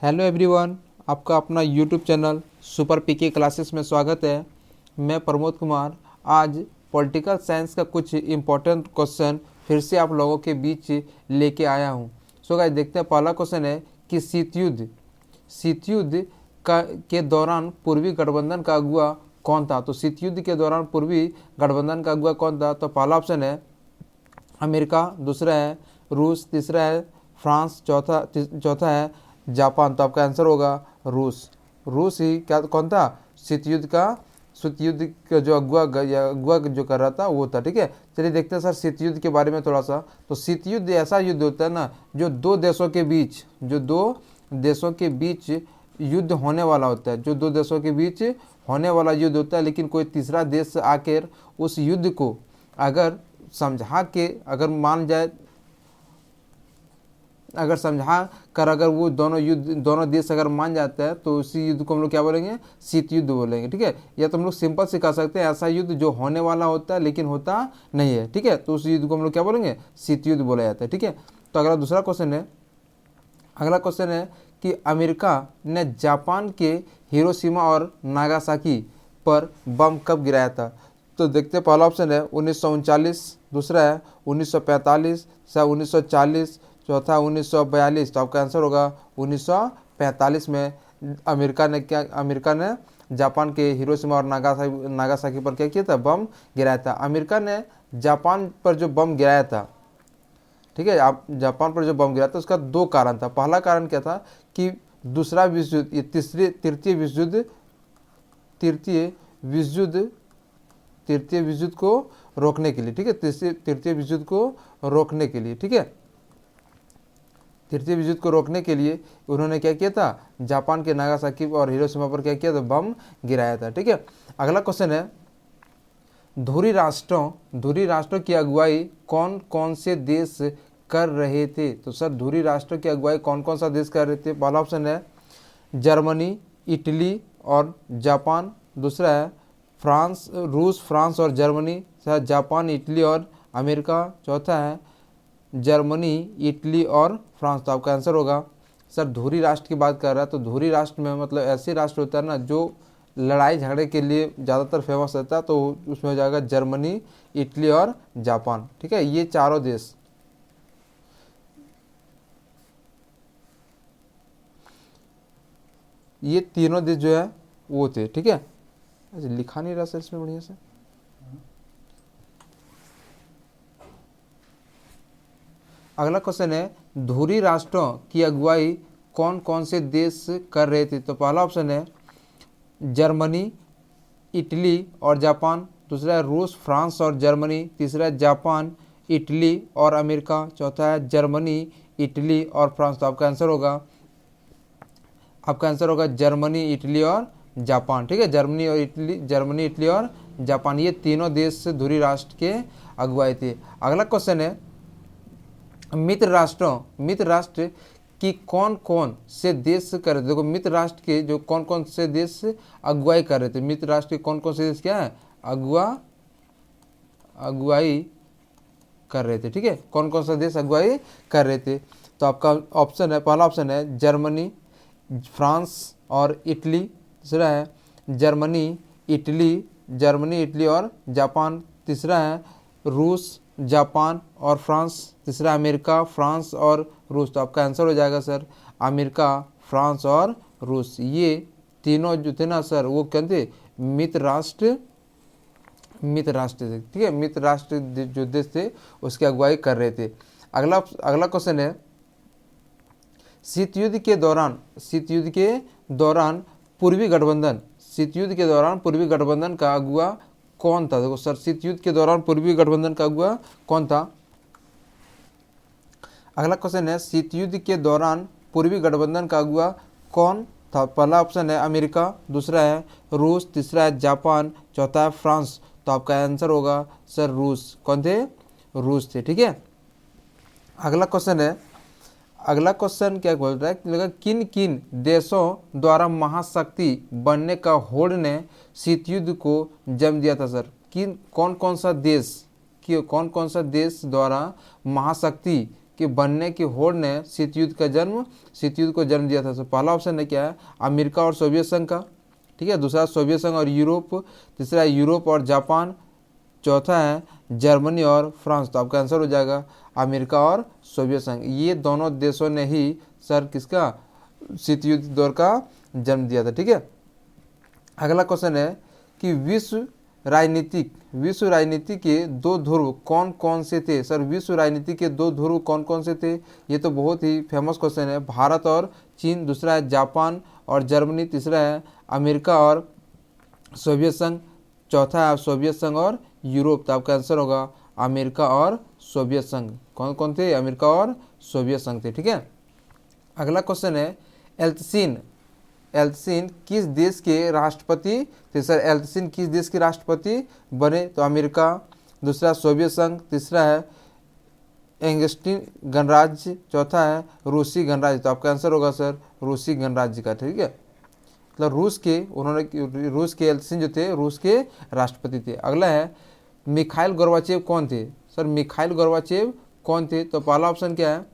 Hello everyone, आपका अपना YouTube channel super पीके classes में स्वागत है। मैं प्रमोद कुमार आज पॉलिटिकल साइंस का कुछ इम्पोर्टेंट क्वेश्चन फिर से आप लोगों के बीच लेके आया हूं। सो गाइस, देखते हैं। पहला क्वेश्चन है कि शीत युद्ध के दौरान पूर्वी गठबंधन का अगुवा कौन था। तो शीत युद्ध के दौरान पूर्वी गठबंधन का अगुवा कौन था। तो पहला ऑप्शन है अमेरिका, दूसरा है रूस, तीसरा है फ्रांस, चौथा है जापान। तो आपका आंसर होगा रूस ही क्या कौन था शीत युद्ध का जो अगुवा जो कर रहा था वो था। ठीक है, चलिए देखते हैं सर शीत युद्ध के बारे में थोड़ा सा। तो शीत युद्ध ऐसा युद्ध होता है ना जो दो देशों के बीच युद्ध होने वाला होता है, जो दो देशों के बीच होने वाला युद्ध होता है, लेकिन कोई तीसरा देश आकर उस युद्ध को अगर समझा के अगर वो दोनों देश अगर मान जाते हैं तो उसी युद्ध को हम लोग क्या बोलेंगे, शीत युद्ध बोलेंगे। ठीक है, या तो हम लोग सिंपल से कह सकते हैं ऐसा युद्ध जो होने वाला होता है लेकिन होता नहीं है। ठीक है, तो उस युद्ध को हम लोग क्या बोलेंगे, शीत युद्ध बोला जाता है। ठीक है, तो अगला क्वेश्चन है कि अमेरिका ने जापान के हिरोशिमा और नागासाकी पर बम कब गिराया था। तो देखते हैं। पहला ऑप्शन है 1939, दूसरा है 1945, 1940, चौथा 1942। तो आपका आंसर होगा 1945 में अमेरिका ने जापान के हिरोशिमा और नागासाकी पर क्या किया था, बम गिराया था। अमेरिका ने जापान पर जो बम गिराया था, ठीक है, आप जापान पर जो बम गिराया था उसका दो कारण था। पहला कारण क्या था कि दूसरा विश्व युद्ध, ये तृतीय विश्व युद्ध को रोकने के लिए। ठीक है, तृतीय विश्व युद्ध को रोकने के लिए। ठीक है, तृतीय विश्व युद्ध को रोकने के लिए उन्होंने क्या किया था, जापान के नागासाकी और हिरोशिमा पर क्या किया था, बम गिराया था। ठीक है, अगला क्वेश्चन है धुरी राष्ट्रों की अगुवाई कौन कौन से देश कर रहे थे। तो सर धुरी राष्ट्रों की अगुवाई कौन कौन सा देश कर रहे थे। पहला ऑप्शन है जर्मनी, इटली और जापान, दूसरा है रूस, फ्रांस और जर्मनी, जापान, इटली और अमेरिका, चौथा है जर्मनी, इटली और फ्रांस। तो आपका आंसर होगा सर धुरी राष्ट्र की बात कर रहा है। तो धुरी राष्ट्र में मतलब ऐसे राष्ट्र होता है ना जो लड़ाई झगड़े के लिए ज़्यादातर फेमस रहता है, तो उसमें हो जाएगा जर्मनी, इटली और जापान। ठीक है, ये चारों देश, ये तीनों देश जो है वो थे। ठीक है, लिखा नहीं रहा सर इसमें बढ़िया से। अगला क्वेश्चन है धुरी राष्ट्रों की अगुवाई कौन कौन से देश कर रहे थे। तो पहला ऑप्शन है जर्मनी, इटली और जापान, दूसरा है रूस, फ्रांस और जर्मनी, तीसरा है जापान, इटली और अमेरिका, चौथा है जर्मनी, इटली और फ्रांस। तो आपका आंसर होगा जर्मनी, इटली और जापान। ठीक है, जर्मनी, इटली और जापान, ये तीनों देश धुरी राष्ट्र के अगुवाई थे। अगला क्वेश्चन है मित्र राष्ट्र की कौन कौन से देश कर रहे थे। देखो मित्र राष्ट्र के जो कौन कौन से देश अगुवाई कर रहे थे, मित्र राष्ट्र के कौन कौन से देश क्या है, अगुवाई कर रहे थे। ठीक है, कौन कौन सा देश अगुवाई कर रहे थे। तो आपका पहला ऑप्शन है जर्मनी, फ्रांस और इटली, दूसरा है जर्मनी, इटली और जापान, तीसरा है रूस, जापान और फ्रांस, तीसरा अमेरिका, फ्रांस और रूस। तो आपका आंसर हो जाएगा सर अमेरिका, फ्रांस और रूस। ये तीनों जो थे ना सर वो क्या थे, मित्र राष्ट्र थे। ठीक है, मित्र राष्ट्र जो देश थे उसकी अगुवाई कर रहे थे। अगला क्वेश्चन है शीत युद्ध के दौरान पूर्वी गठबंधन का अगुवा कौन था। देखो सर शीत युद्ध के दौरान पूर्वी गठबंधन का अगुवा कौन था। अगला क्वेश्चन है शीत युद्ध के दौरान पूर्वी गठबंधन का अगुवा कौन था। पहला ऑप्शन है अमेरिका, दूसरा है रूस, तीसरा है जापान, चौथा है फ्रांस। तो आपका आंसर होगा सर रूस। कौन थे, रूस थे। ठीक है, अगला क्वेश्चन क्या बोल रहा है, किन किन देशों द्वारा महाशक्ति बनने का होड़ ने शीत युद्ध को जन्म दिया था। सर कौन कौन सा देश द्वारा महाशक्ति कि बनने की होड़ ने शीत युद्ध को जन्म दिया था। तो पहला ऑप्शन है क्या है, अमेरिका और सोवियत संघ का, ठीक है। दूसरा सोवियत संघ और यूरोप, तीसरा है यूरोप और जापान, चौथा है जर्मनी और फ्रांस। तो आपका आंसर हो जाएगा अमेरिका और सोवियत संघ। ये दोनों देशों ने ही सर किसका, शीत युद्ध दौर का जन्म दिया था, ठीक है। अगला क्वेश्चन है कि विश्व राजनीति के दो ध्रुव कौन कौन से थे। सर विश्व राजनीति के दो ध्रुव कौन कौन से थे, ये तो बहुत ही फेमस क्वेश्चन है। भारत और चीन, दूसरा है जापान और जर्मनी, तीसरा है अमेरिका और सोवियत संघ, चौथा है सोवियत संघ और यूरोप। तो आपका आंसर होगा अमेरिका और सोवियत संघ। कौन कौन थे, अमेरिका और सोवियत संघ थे, ठीक है। अगला क्वेश्चन है एल्त्सिन किस देश के राष्ट्रपति थे। सर एल्त्सिन किस देश के राष्ट्रपति बने, तो अमेरिका, दूसरा सोवियत संघ, तीसरा है एंगस्टीन गणराज्य, चौथा है रूसी गणराज्य। तो आपका आंसर होगा सर रूसी गणराज्य का, ठीक है। मतलब रूस के एल्त्सिन जो थे रूस के राष्ट्रपति थे। अगला है मिखाइल गोर्बाचेव कौन थे। सर मिखाइल गोर्बाचेव कौन थे, तो पहला ऑप्शन क्या है,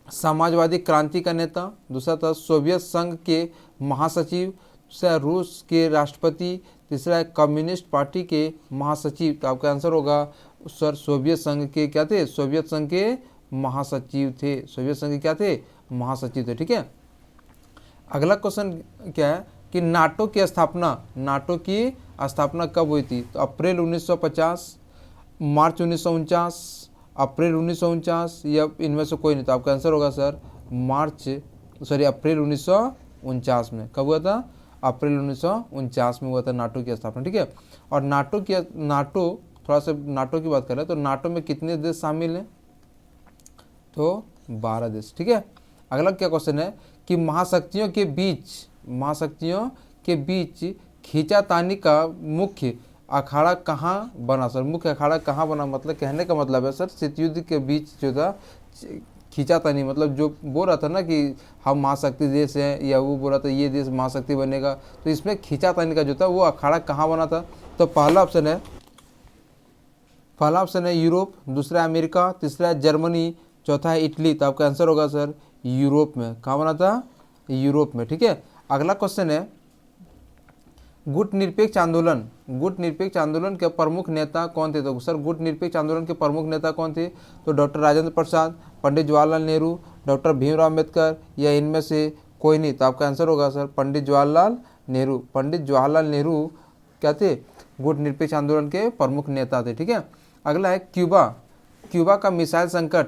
समाजवादी क्रांति का नेता, दूसरा था सोवियत संघ के महासचिव, दूसरा रूस के राष्ट्रपति, तीसरा है कम्युनिस्ट पार्टी के महासचिव। तो आपका आंसर होगा सर सोवियत संघ के क्या थे, सोवियत संघ के महासचिव थे। सोवियत संघ के क्या थे, महासचिव थे, ठीक है। अगला क्वेश्चन क्या है कि नाटो की स्थापना कब हुई थी, तो अप्रैल 1950, मार्च 1949, अप्रैल 1949 या इनमें से कोई नहीं। तो आपका आंसर होगा सर अप्रैल 1949 में। कब हुआ था, अप्रैल 1949 में हुआ था नाटो की स्थापना, ठीक है। और नाटो थोड़ा सा नाटो की बात करें तो नाटो में कितने देश शामिल हैं, तो 12 देश, ठीक है। अगला क्या क्वेश्चन है कि महाशक्तियों के बीच खींचातानी का मुख्य अखाड़ा कहाँ बना। सर मुख्य अखाड़ा कहाँ बना, मतलब कहने का मतलब है सर शीत युद्ध के बीच जो था खींचातानी, मतलब जो बोल रहा था ना कि हम महाशक्ति देश हैं, या वो बोल रहा था ये देश महाशक्ति बनेगा, तो इसमें खींचातानी का जो था वो अखाड़ा कहाँ बना था। तो पहला ऑप्शन है यूरोप, दूसरा है अमेरिका, तीसरा है जर्मनी, चौथा है इटली। तो आपका आंसर होगा सर यूरोप में। कहाँ बना था, यूरोप में, ठीक है। अगला क्वेश्चन है गुट निरपेक्ष आंदोलन के प्रमुख नेता कौन थे। तो सर गुट निरपेक्ष आंदोलन के प्रमुख नेता कौन थे, तो डॉक्टर राजेंद्र प्रसाद, पंडित जवाहरलाल नेहरू, डॉक्टर भीमराव अम्बेडकर, या इनमें से कोई नहीं। तो आपका आंसर होगा सर पंडित जवाहरलाल नेहरू क्या थे, गुट निरपेक्ष आंदोलन के प्रमुख नेता थे, ठीक है। अगला है क्यूबा का मिसाइल संकट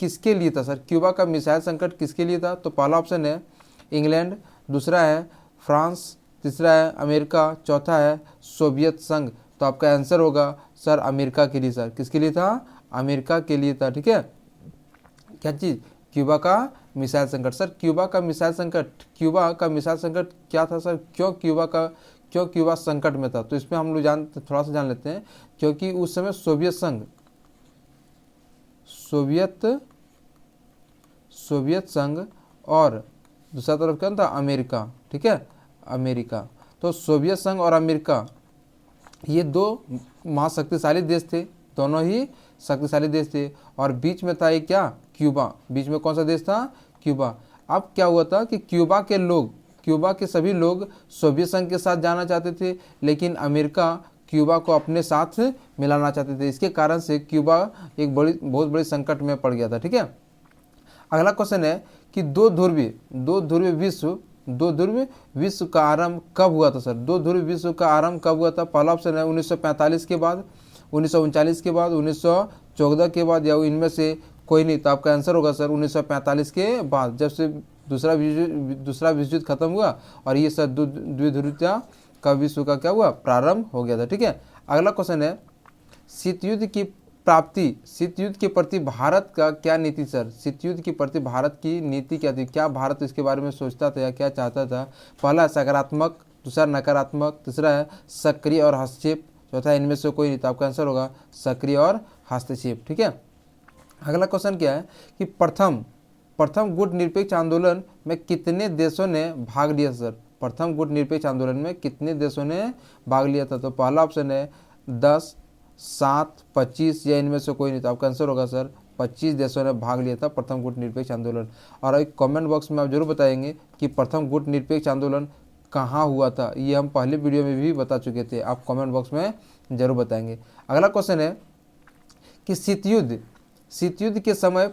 किसके लिए था। सर क्यूबा का मिसाइल संकट किसके लिए था, तो पहला ऑप्शन है इंग्लैंड, दूसरा है फ्रांस, तीसरा है अमेरिका, चौथा है सोवियत संघ। तो आपका आंसर होगा सर अमेरिका के लिए। सर किसके लिए था, अमेरिका के लिए था, ठीक है। क्या चीज़, क्यूबा का मिसाइल संकट। सर क्यूबा का मिसाइल संकट क्या था सर, क्यों क्यूबा संकट में था, तो इसमें हम लोग थोड़ा सा जान लेते हैं। क्योंकि उस समय सोवियत संघ और दूसरा तरफ क्या था, अमेरिका, ठीक है, अमेरिका। तो सोवियत संघ और अमेरिका ये दो महाशक्तिशाली देश थे, दोनों ही शक्तिशाली देश थे। और बीच में था ये क्या, क्यूबा। बीच में कौन सा देश था, क्यूबा। अब क्या हुआ था कि क्यूबा के सभी लोग सोवियत संघ के साथ जाना चाहते थे, लेकिन अमेरिका क्यूबा को अपने साथ मिलाना चाहते थे। इसके कारण से क्यूबा एक बहुत बड़ी संकट में पड़ गया था, ठीक है। अगला क्वेश्चन है कि दो ध्रुवीय विश्व का आरंभ कब हुआ था। सर दो ध्रुवीय विश्व का आरंभ कब हुआ था, पहला ऑप्शन है 1945 के बाद, 1939 के बाद, 1914 के बाद, या इनमें से कोई नहीं। तो आपका आंसर होगा सर 1945 के बाद, जब से दूसरा विश्व युद्ध खत्म हुआ और ये सर द्विध्रुवीयता का विश्व का क्या हुआ, प्रारंभ हो गया था, ठीक है। अगला क्वेश्चन है शीत युद्ध के प्रति भारत का क्या नीति। सर शीत युद्ध के प्रति भारत की नीति क्या थी, क्या भारत इसके बारे में सोचता था या क्या चाहता था। पहला सकारात्मक, दूसरा नकारात्मक, तीसरा है सक्रिय और हस्तक्षेप, चौथा इनमें से कोई नहीं। तो आपका आंसर होगा सक्रिय और हस्तक्षेप, ठीक है। अगला क्वेश्चन क्या है कि प्रथम गुट निरपेक्ष आंदोलन में कितने देशों ने भाग लिया। सर प्रथम गुट निरपेक्ष आंदोलन में कितने देशों ने भाग लिया था, तो पहला ऑप्शन है 10, 7, 25, या इनमें से कोई नहीं। तो आपका आंसर होगा सर 25 देशों ने भाग लिया था प्रथम गुटनिरपेक्ष आंदोलन। और एक कमेंट बॉक्स में आप जरूर बताएंगे कि प्रथम गुटनिरपेक्ष आंदोलन कहाँ हुआ था। ये हम पहले वीडियो में भी बता चुके थे, आप कमेंट बॉक्स में जरूर बताएंगे। अगला क्वेश्चन है कि शीत युद्ध के समय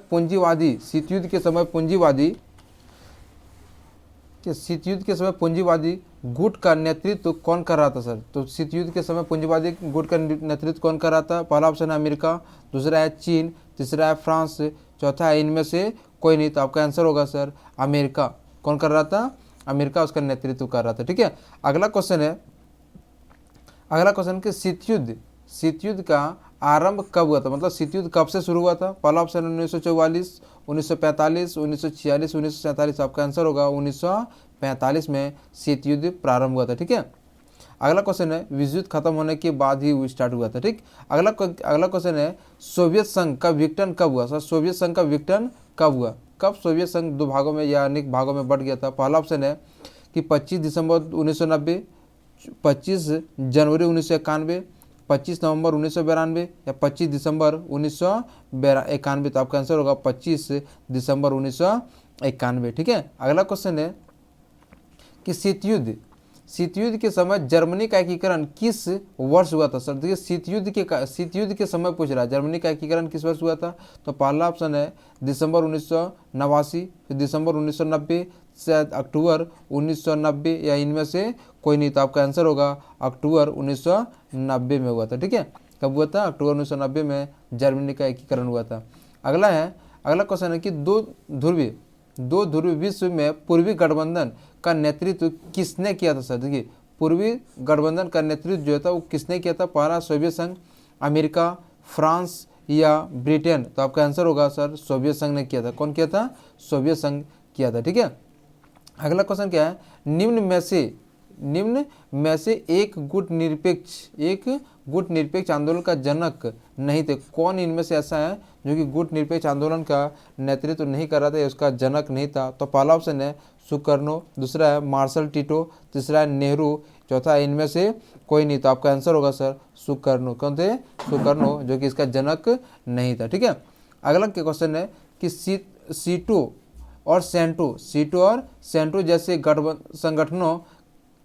पूंजीवादी गुट का नेतृत्व कौन कर रहा था सर? तो शीत युद्ध के समय पूंजीवादी गुट का नेतृत्व कौन कर रहा था? पहला ऑप्शन है अमेरिका, दूसरा है चीन, तीसरा है फ्रांस, चौथा है इनमें से कोई नहीं। तो आपका आंसर होगा सर अमेरिका। कौन कर रहा था? अमेरिका उसका नेतृत्व कर रहा था। ठीक है, अगला क्वेश्चन कि शीत युद्ध का आरंभ कब हुआ था? मतलब शीत युद्ध कब से शुरू हुआ था? पहला ऑप्शन 1944, 1945, 1946, 1947। आपका आंसर होगा 1945 में शीत युद्ध प्रारंभ हुआ था। ठीक है, अगला क्वेश्चन है विश्व युद्ध खत्म होने के बाद ही वो स्टार्ट हुआ था। ठीक, अगला क्वेश्चन है सोवियत संघ का विघटन कब हुआ? सर सोवियत संघ का विघटन कब हुआ? कब सोवियत संघ दो भागों में या अनेक भागों में बट गया था? पहला ऑप्शन है कि 25 दिसंबर 1990, 25 जनवरी 1991, 25 नवंबर 1992 या 25 दिसंबर 1991। तो आपका आंसर होगा 25 दिसंबर 1991। ठीक है, अगला क्वेश्चन है कि शीत युद्ध के समय जर्मनी का एकीकरण किस वर्ष हुआ था? सर देखिए शीत युद्ध के समय पूछ रहा है जर्मनी का एकीकरण किस वर्ष हुआ था? तो पहला ऑप्शन है दिसंबर 1989, फिर दिसंबर 1990, शायद अक्टूबर 1990 या इनमें से कोई नहीं। तो आपका आंसर होगा अक्टूबर 1990 में हुआ था। ठीक है, कब हुआ था? अक्टूबर 1990 में जर्मनी का एकीकरण हुआ था। अगला क्वेश्चन है कि दो ध्रुवीय विश्व में पूर्वी गठबंधन का नेतृत्व किसने किया था? सर देखिए पूर्वी गठबंधन का नेतृत्व जो था वो किसने किया था? पहला सोवियत संघ, अमेरिका, फ्रांस या ब्रिटेन। तो आपका आंसर होगा सर सोवियत संघ ने किया था। कौन किया था? सोवियत संघ किया था। ठीक है, अगला क्वेश्चन क्या है? निम्न में से एक गुट निरपेक्ष आंदोलन का जनक नहीं थे। कौन इनमें से ऐसा है जो कि गुट निरपेक्ष आंदोलन का नेतृत्व नहीं कर रहा था, उसका जनक नहीं था? तो पहला ऑप्शन है सुकर्नो, दूसरा है मार्शल टिटो, तीसरा है नेहरू, चौथा है इनमें से कोई नहीं। तो आपका आंसर होगा सर सुकर्नो। कौन थे? सुकर्नो, जो कि इसका जनक नहीं था। ठीक है, अगला क्वेश्चन है कि सीटो और सेंटो जैसे संगठनों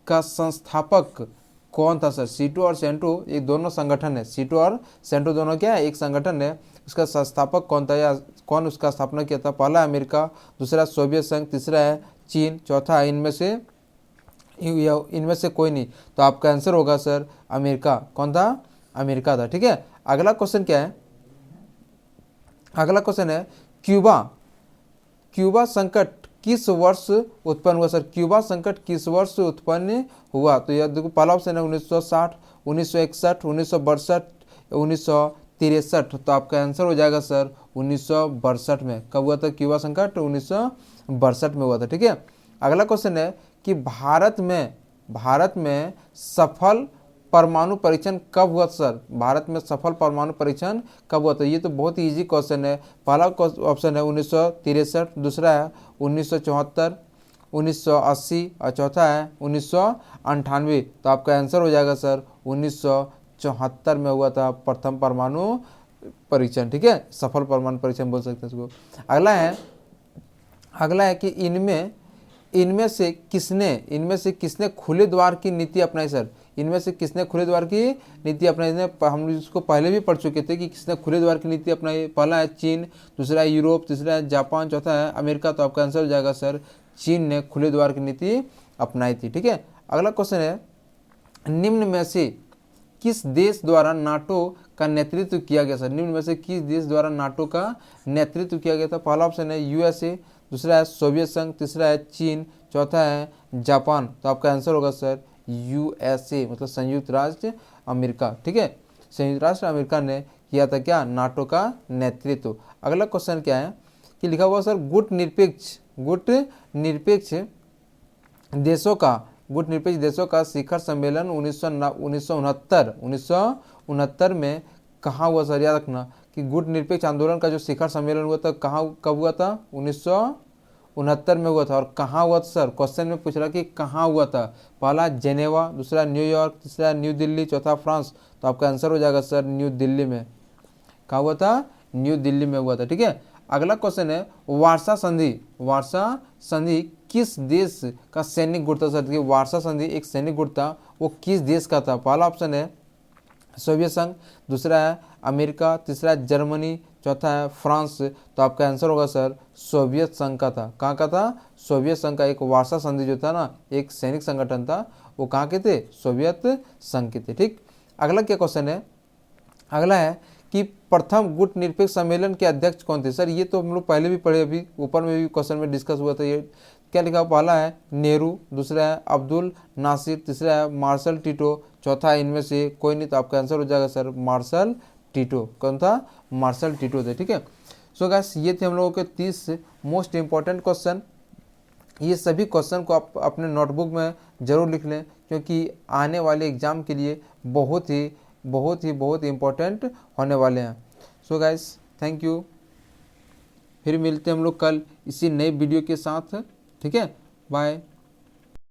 का संस्थापक कौन था? सर सीटो और सेंटो ये दोनों संगठन है, सीटो और सेंटो दोनों क्या है? एक संगठन है। उसका संस्थापक कौन था या कौन उसका स्थापना किया था? पहला अमेरिका, दूसरा सोवियत संघ, तीसरा है चीन, चौथा है इनमें से कोई नहीं। तो आपका आंसर होगा सर अमेरिका। कौन था? अमेरिका था। ठीक है, अगला क्वेश्चन क्या है? अगला क्वेश्चन है क्यूबा संकट किस वर्ष उत्पन्न हुआ? सर क्यूबा संकट किस वर्ष उत्पन्न हुआ? तो यह देखो पहला ऑप्शन है 1960, 1961, 1962, 1963। तो आपका आंसर हो जाएगा सर 1962 में। कब हुआ था क्यूबा संकट? 1962 में हुआ था। ठीक है, अगला क्वेश्चन है कि भारत में सफल परमाणु परीक्षण कब हुआ? सर भारत में सफल परमाणु परीक्षण कब हुआ? तो ये तो बहुत ही इजी क्वेश्चन है। पहला ऑप्शन है 1963, दूसरा है 1974, 1980 और चौथा है 1998। तो आपका आंसर हो जाएगा सर 1974 में हुआ था प्रथम परमाणु परीक्षण। ठीक है, सफल परमाणु परीक्षण बोल सकते हैं इसको। अगला है कि इनमें से किसने खुले द्वार की नीति अपनाई? सर इनमें से किसने खुले द्वार की नीति अपनाई? हम इसको पहले भी पढ़ चुके थे कि किसने खुले द्वार की नीति अपनाई। पहला है चीन, दूसरा है यूरोप, तीसरा है जापान, चौथा है अमेरिका। तो आपका आंसर हो जाएगा सर चीन ने खुले द्वार की नीति अपनाई थी। ठीक है, अगला क्वेश्चन है निम्न में से किस देश द्वारा नाटो का नेतृत्व किया गया? सर निम्न में से किस देश द्वारा नाटो का नेतृत्व किया गया था? पहला ऑप्शन है यूएसए, दूसरा है सोवियत संघ, तीसरा है चीन, चौथा है जापान। तो आपका आंसर होगा सर यूएसए, मतलब संयुक्त राष्ट्र अमेरिका। ठीक है, संयुक्त राष्ट्र अमेरिका ने किया था क्या? नाटो का नेतृत्व। अगला क्वेश्चन क्या है कि लिखा हुआ सर गुट निरपेक्ष देशों का शिखर सम्मेलन 1969 में कहाँ हुआ? सर याद रखना कि गुट निरपेक्ष आंदोलन का जो शिखर सम्मेलन हुआ था कब हुआ था? 1969 में हुआ था। और कहाँ हुआ था सर? क्वेश्चन में पूछ रहा कि कहाँ हुआ था। पहला जेनेवा, दूसरा न्यूयॉर्क, तीसरा न्यू दिल्ली, चौथा फ्रांस। तो आपका आंसर हो जाएगा सर न्यू दिल्ली में। कहाँ हुआ था? न्यू दिल्ली में हुआ था। ठीक है, अगला क्वेश्चन है वारसा संधि। वारसा संधि किस देश का सैनिक गुट था सर? देखिए वारसा संधि एक सैनिक गुट था, वो किस देश का था? पहला ऑप्शन है सोवियत संघ, दूसरा है अमेरिका, तीसरा है जर्मनी, चौथा है फ्रांस। तो आपका आंसर होगा सर सोवियत संघ का था। कहाँ का था? सोवियत संघ का। एक वारसा संधि जो था ना, एक सैनिक संगठन था, वो कहाँ के थे? सोवियत संघ के थे। ठीक, अगला क्या क्वेश्चन है? अगला है कि प्रथम गुट निरपेक्ष सम्मेलन के अध्यक्ष कौन थे? सर ये तो हम लोग पहले भी पढ़े, अभी ऊपर में भी क्वेश्चन में डिस्कस हुआ था। ये क्या लिखा? पहला है नेहरू, दूसरा है अब्दुल नासिर, तीसरा है मार्शल टिटो, चौथा है इनमें से कोई नहीं। तो आपका आंसर हो जाएगा सर मार्शल टिटो। कौन था? मार्शल टिटो थे। ठीक है, सो गाइस ये थे हम लोगों के 30 मोस्ट इंपॉर्टेंट क्वेश्चन। ये सभी क्वेश्चन को आप अपने नोटबुक में ज़रूर लिख लें, क्योंकि आने वाले एग्ज़ाम के लिए बहुत ही इम्पोर्टेंट होने वाले हैं। सो गाइस थैंक यू, फिर मिलते हैं हम लोग कल इसी नए वीडियो के साथ। ठीक है, बाय।